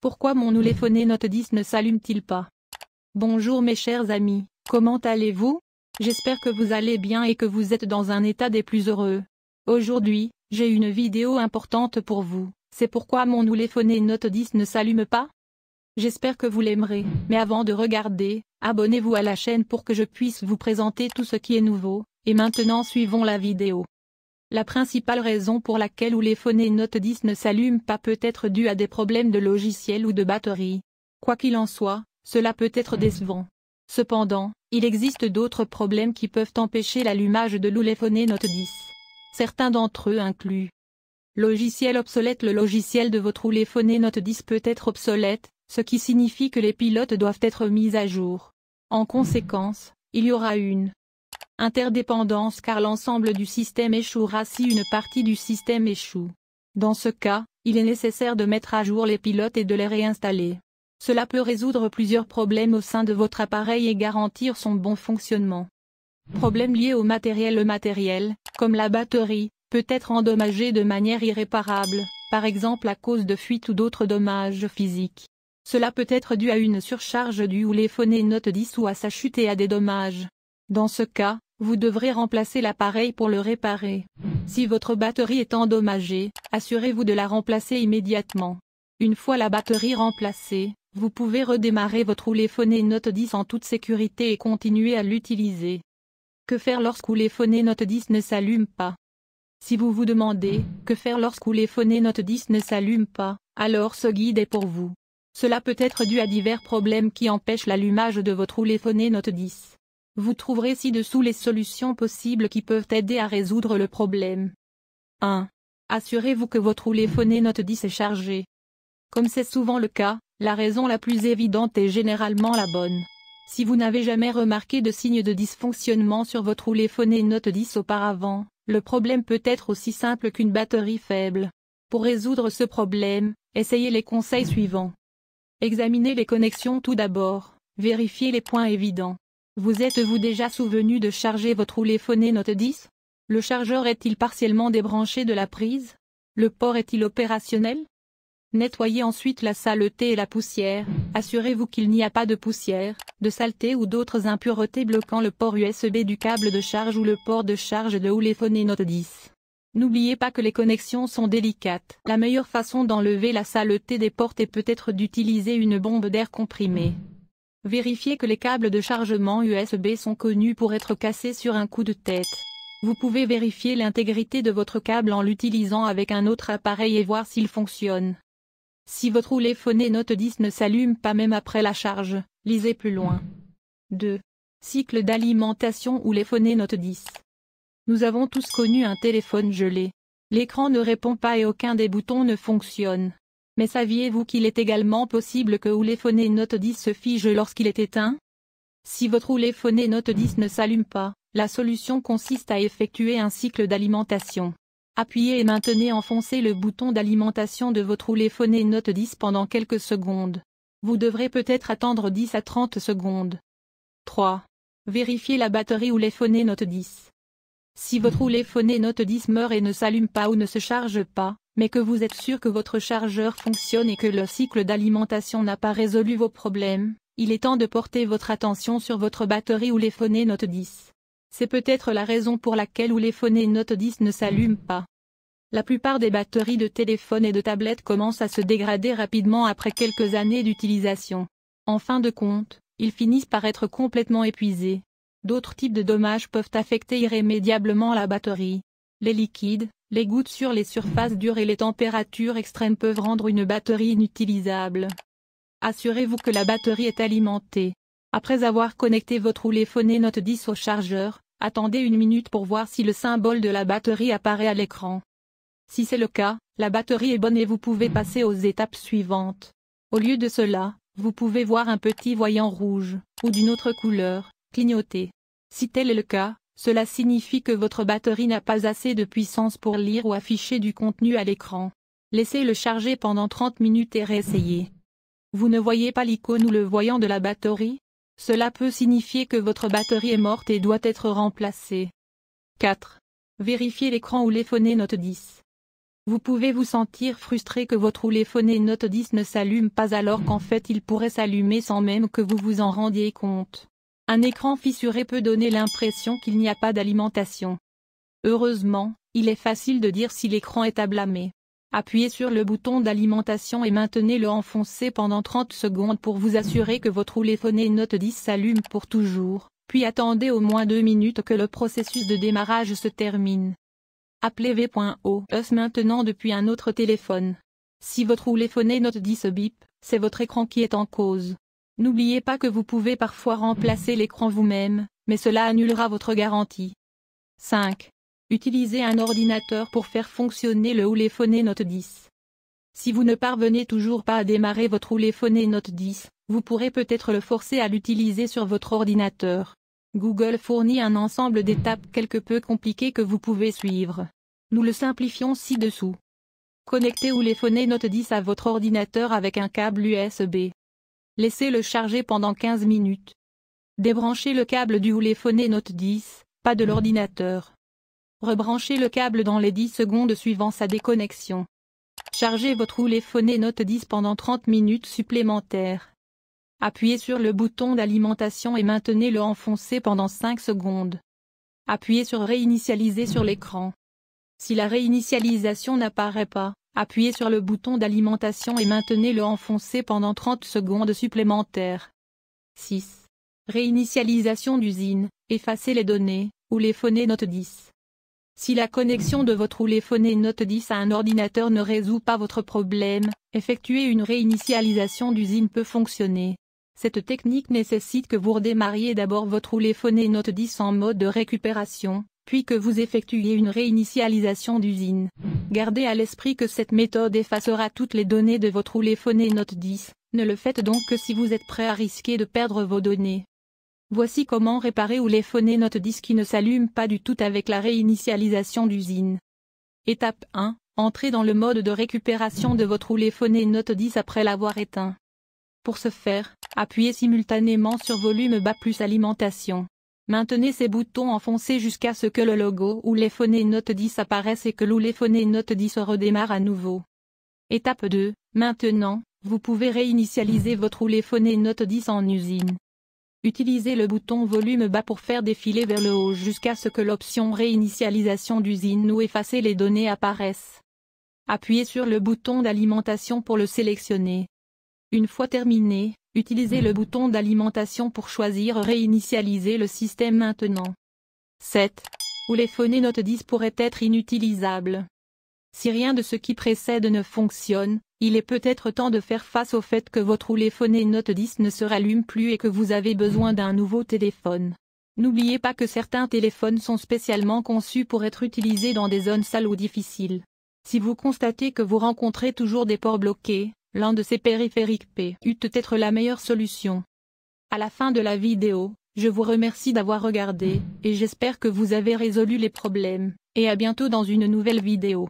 Pourquoi mon téléphone Note 10 ne s'allume-t-il pas? Bonjour mes chers amis, comment allez-vous? J'espère que vous allez bien et que vous êtes dans un état des plus heureux. Aujourd'hui, j'ai une vidéo importante pour vous, c'est pourquoi mon téléphone Note 10 ne s'allume pas? J'espère que vous l'aimerez, mais avant de regarder, abonnez-vous à la chaîne pour que je puisse vous présenter tout ce qui est nouveau, et maintenant suivons la vidéo. La principale raison pour laquelle le téléphone Note 10 ne s'allume pas peut être due à des problèmes de logiciel ou de batterie. Quoi qu'il en soit, cela peut être décevant. Cependant, il existe d'autres problèmes qui peuvent empêcher l'allumage de téléphone Note 10. Certains d'entre eux incluent logiciel obsolète. Le logiciel de votre téléphone Note 10 peut être obsolète, ce qui signifie que les pilotes doivent être mis à jour. En conséquence, il y aura une interdépendance car l'ensemble du système échouera si une partie du système échoue. Dans ce cas, il est nécessaire de mettre à jour les pilotes et de les réinstaller. Cela peut résoudre plusieurs problèmes au sein de votre appareil et garantir son bon fonctionnement. Problèmes liés au matériel. Le matériel, comme la batterie, peut être endommagé de manière irréparable, par exemple à cause de fuites ou d'autres dommages physiques. Cela peut être dû à une surcharge du téléphone Note 10 ou à sa chute et à des dommages. Dans ce cas, vous devrez remplacer l'appareil pour le réparer. Si votre batterie est endommagée, assurez-vous de la remplacer immédiatement. Une fois la batterie remplacée, vous pouvez redémarrer votre téléphone Note 10 en toute sécurité et continuer à l'utiliser. Que faire lorsque le téléphone Note 10 ne s'allume pas? Si vous vous demandez « Que faire lorsque le téléphone Note 10 ne s'allume pas ?», alors ce guide est pour vous. Cela peut être dû à divers problèmes qui empêchent l'allumage de votre téléphone Note 10. Vous trouverez ci-dessous les solutions possibles qui peuvent aider à résoudre le problème. 1. Assurez-vous que votre téléphone Note 10 est chargé. Comme c'est souvent le cas, la raison la plus évidente est généralement la bonne. Si vous n'avez jamais remarqué de signe de dysfonctionnement sur votre téléphone Note 10 auparavant, le problème peut être aussi simple qu'une batterie faible. Pour résoudre ce problème, essayez les conseils suivants. Examinez les connexions tout d'abord, vérifiez les points évidents. Vous êtes-vous déjà souvenu de charger votre téléphone Note 10? Le chargeur est-il partiellement débranché de la prise? Le port est-il opérationnel? Nettoyez ensuite la saleté et la poussière, assurez-vous qu'il n'y a pas de poussière, de saleté ou d'autres impuretés bloquant le port USB du câble de charge ou le port de charge de téléphone Note 10. N'oubliez pas que les connexions sont délicates. La meilleure façon d'enlever la saleté des ports est peut-être d'utiliser une bombe d'air comprimée. Vérifiez que les câbles de chargement USB sont connus pour être cassés sur un coup de tête. Vous pouvez vérifier l'intégrité de votre câble en l'utilisant avec un autre appareil et voir s'il fonctionne. Si votre téléphone Note 10 ne s'allume pas même après la charge, lisez plus loin. 2. Cycle d'alimentation ou téléphone Note 10. Nous avons tous connu un téléphone gelé. L'écran ne répond pas et aucun des boutons ne fonctionne. Mais saviez-vous qu'il est également possible que le téléphone Note 10 se fige lorsqu'il est éteint? Si votre téléphone Note 10 ne s'allume pas, la solution consiste à effectuer un cycle d'alimentation. Appuyez et maintenez enfoncé le bouton d'alimentation de votre téléphone Note 10 pendant quelques secondes. Vous devrez peut-être attendre 10 à 30 secondes. 3. Vérifiez la batterie ou téléphone Note 10. Si votre téléphone Note 10 meurt et ne s'allume pas ou ne se charge pas, mais que vous êtes sûr que votre chargeur fonctionne et que le cycle d'alimentation n'a pas résolu vos problèmes, il est temps de porter votre attention sur votre batterie ou téléphone Note 10. C'est peut-être la raison pour laquelle le téléphone Note 10 ne s'allume pas. La plupart des batteries de téléphone et de tablettes commencent à se dégrader rapidement après quelques années d'utilisation. En fin de compte, ils finissent par être complètement épuisés. D'autres types de dommages peuvent affecter irrémédiablement la batterie. Les liquides, les gouttes sur les surfaces dures et les températures extrêmes peuvent rendre une batterie inutilisable. Assurez-vous que la batterie est alimentée. Après avoir connecté votre téléphone Note 10 au chargeur, attendez une minute pour voir si le symbole de la batterie apparaît à l'écran. Si c'est le cas, la batterie est bonne et vous pouvez passer aux étapes suivantes. Au lieu de cela, vous pouvez voir un petit voyant rouge, ou d'une autre couleur, clignoter. Si tel est le cas, cela signifie que votre batterie n'a pas assez de puissance pour lire ou afficher du contenu à l'écran. Laissez-le charger pendant 30 minutes et réessayez. Vous ne voyez pas l'icône ou le voyant de la batterie? Cela peut signifier que votre batterie est morte et doit être remplacée. 4. Vérifiez l'écran ou téléphone Note 10. Vous pouvez vous sentir frustré que votre téléphone Note 10 ne s'allume pas alors qu'en fait il pourrait s'allumer sans même que vous vous en rendiez compte. Un écran fissuré peut donner l'impression qu'il n'y a pas d'alimentation. Heureusement, il est facile de dire si l'écran est à blâmer. Appuyez sur le bouton d'alimentation et maintenez-le enfoncé pendant 30 secondes pour vous assurer que votre téléphone Note 10 s'allume pour toujours, puis attendez au moins 2 minutes que le processus de démarrage se termine. Appelez V.OS maintenant depuis un autre téléphone. Si votre téléphone Note 10 bip, c'est votre écran qui est en cause. N'oubliez pas que vous pouvez parfois remplacer l'écran vous-même, mais cela annulera votre garantie. 5. Utilisez un ordinateur pour faire fonctionner le téléphone Note 10. Si vous ne parvenez toujours pas à démarrer votre téléphone Note 10, vous pourrez peut-être le forcer à l'utiliser sur votre ordinateur. Google fournit un ensemble d'étapes quelque peu compliquées que vous pouvez suivre. Nous le simplifions ci-dessous. Connectez le téléphone Note 10 à votre ordinateur avec un câble USB. Laissez-le charger pendant 15 minutes. Débranchez le câble du téléphone Note 10, pas de l'ordinateur. Rebranchez le câble dans les 10 secondes suivant sa déconnexion. Chargez votre téléphone Note 10 pendant 30 minutes supplémentaires. Appuyez sur le bouton d'alimentation et maintenez-le enfoncé pendant 5 secondes. Appuyez sur Réinitialiser sur l'écran. Si la réinitialisation n'apparaît pas, appuyez sur le bouton d'alimentation et maintenez-le enfoncé pendant 30 secondes supplémentaires. 6. Réinitialisation d'usine, effacez les données, téléphone Note 10. Si la connexion de votre téléphone Note 10 à un ordinateur ne résout pas votre problème, effectuer une réinitialisation d'usine peut fonctionner. Cette technique nécessite que vous redémarriez d'abord votre téléphone Note 10 en mode de récupération, puis que vous effectuiez une réinitialisation d'usine. Gardez à l'esprit que cette méthode effacera toutes les données de votre téléphone Note 10, ne le faites donc que si vous êtes prêt à risquer de perdre vos données. Voici comment réparer téléphone Note 10 qui ne s'allume pas du tout avec la réinitialisation d'usine. Étape 1. Entrez dans le mode de récupération de votre téléphone Note 10 après l'avoir éteint. Pour ce faire, appuyez simultanément sur volume bas plus alimentation. Maintenez ces boutons enfoncés jusqu'à ce que le logo ou téléphone Note 10 apparaisse et que le téléphone Note 10 redémarre à nouveau. Étape 2. Maintenant, vous pouvez réinitialiser votre téléphone Note 10 en usine. Utilisez le bouton volume bas pour faire défiler vers le haut jusqu'à ce que l'option réinitialisation d'usine ou effacer les données apparaisse. Appuyez sur le bouton d'alimentation pour le sélectionner. Une fois terminé, utilisez le bouton d'alimentation pour choisir réinitialiser le système maintenant. 7. Téléphone Note 10 pourrait être inutilisable. Si rien de ce qui précède ne fonctionne, il est peut-être temps de faire face au fait que votre téléphone Note 10 ne se rallume plus et que vous avez besoin d'un nouveau téléphone. N'oubliez pas que certains téléphones sont spécialement conçus pour être utilisés dans des zones sales ou difficiles. Si vous constatez que vous rencontrez toujours des ports bloqués, l'un de ces périphériques peut être la meilleure solution. À la fin de la vidéo, je vous remercie d'avoir regardé, et j'espère que vous avez résolu les problèmes, et à bientôt dans une nouvelle vidéo.